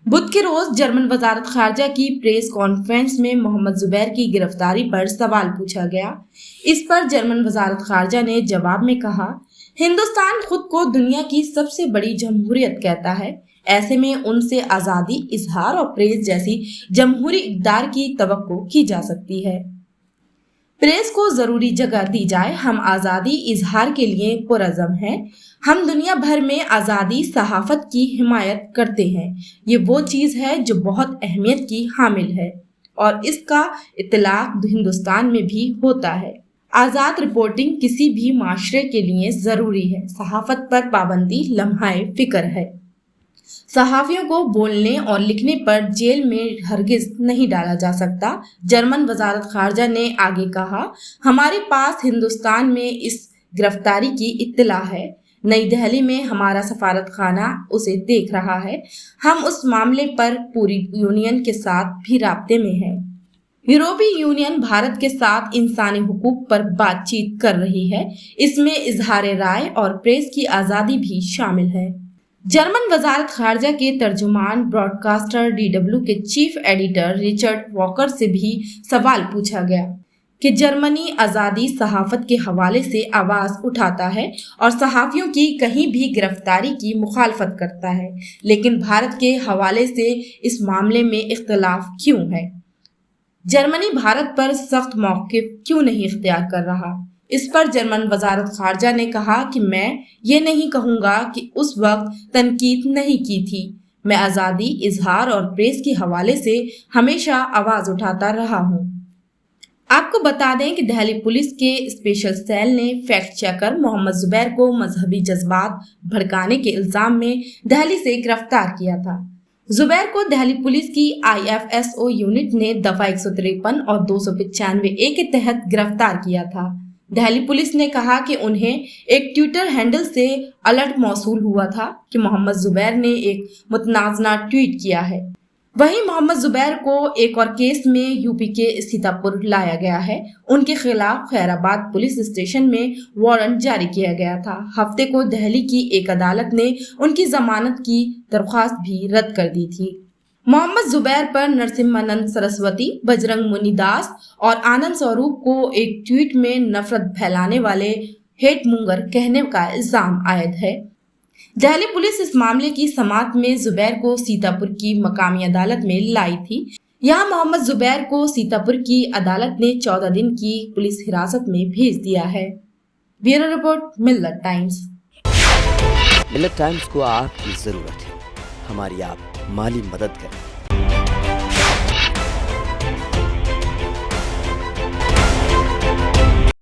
بدھ کے روز جرمن وزارت خارجہ کی پریس کانفرنس میں محمد زبیر کی گرفتاری پر سوال پوچھا گیا۔ اس پر جرمن وزارت خارجہ نے جواب میں کہا، ہندوستان خود کو دنیا کی سب سے بڑی جمہوریت کہتا ہے، ایسے میں ان سے آزادی اظہار اور پریس جیسی جمہوری اقدار کی توقع کی جا سکتی ہے۔ پریس کو ضروری جگہ دی جائے، ہم آزادی اظہار کے لیے پرعزم ہیں، ہم دنیا بھر میں آزادی صحافت کی حمایت کرتے ہیں، یہ وہ چیز ہے جو بہت اہمیت کی حامل ہے اور اس کا اطلاق ہندوستان میں بھی ہوتا ہے۔ آزاد رپورٹنگ کسی بھی معاشرے کے لیے ضروری ہے، صحافت پر پابندی لمحہ فکر ہے۔ صحافیوں کو بولنے اور لکھنے پر جیل میں ہرگز نہیں ڈالا جا سکتا۔ جرمن وزارت خارجہ نے آگے کہا، ہمارے پاس ہندوستان میں اس گرفتاری کی اطلاع ہے، نئی دہلی میں ہمارا سفارت خانہ اسے دیکھ رہا ہے، ہم اس معاملے پر پوری یونین کے ساتھ بھی رابطے میں ہیں۔ یورپی یونین بھارت کے ساتھ انسانی حقوق پر بات چیت کر رہی ہے، اس میں اظہار رائے اور پریس کی آزادی بھی شامل ہے۔ جرمن وزارت خارجہ کے ترجمان براڈ کاسٹر DW کے چیف ایڈیٹر رچرڈ واکر سے بھی سوال پوچھا گیا کہ جرمنی آزادی صحافت کے حوالے سے آواز اٹھاتا ہے اور صحافیوں کی کہیں بھی گرفتاری کی مخالفت کرتا ہے، لیکن بھارت کے حوالے سے اس معاملے میں اختلاف کیوں ہے؟ جرمنی بھارت پر سخت موقف کیوں نہیں اختیار کر رہا؟ اس پر جرمن وزارت خارجہ نے کہا کہ میں یہ نہیں کہوں گا کہ اس وقت تنقید نہیں کی تھی، میں آزادی اظہار اور پریس کے حوالے سے ہمیشہ آواز اٹھاتا رہا ہوں۔ آپ کو بتا دیں کہ دہلی پولیس کے اسپیشل سیل نے فیکٹ چیکر محمد زبیر کو مذہبی جذبات بھڑکانے کے الزام میں دہلی سے گرفتار کیا تھا۔ زبیر کو دہلی پولیس کی IFSO یونٹ نے دفعہ 153 اور 295A کے تحت گرفتار کیا تھا۔ دہلی پولیس نے کہا کہ انہیں ایک ٹویٹر ہینڈل سے الرٹ موصول ہوا تھا کہ محمد زبیر نے ایک متنازعہ ٹویٹ کیا ہے۔ وہیں محمد زبیر کو ایک اور کیس میں UP کے سیتا پور لایا گیا ہے، ان کے خلاف خیر آباد پولیس اسٹیشن میں وارنٹ جاری کیا گیا تھا۔ ہفتے کو دہلی کی ایک عدالت نے ان کی ضمانت کی درخواست بھی رد کر دی تھی۔ محمد زبیر پر نرسمہانند سرسوتی، بجرنگ منی داس اور آنند سوروپ کو ایک ٹویٹ میں نفرت پھیلانے والے ہیٹ مونگر کہنے کا الزام عائد ہے۔ دہلی پولیس اس معاملے کی سماعت میں زبیر کو سیتا پور کی مقامی عدالت میں لائی تھی۔ یہاں محمد زبیر کو سیتا پور کی عدالت نے 14 دن کی پولیس حراست میں بھیج دیا ہے۔ بیورو رپورٹ، ملت ٹائمز۔ ملت ٹائمز کو آپ کی ضرورت ہے، ہماری آپ مالی مدد کریں۔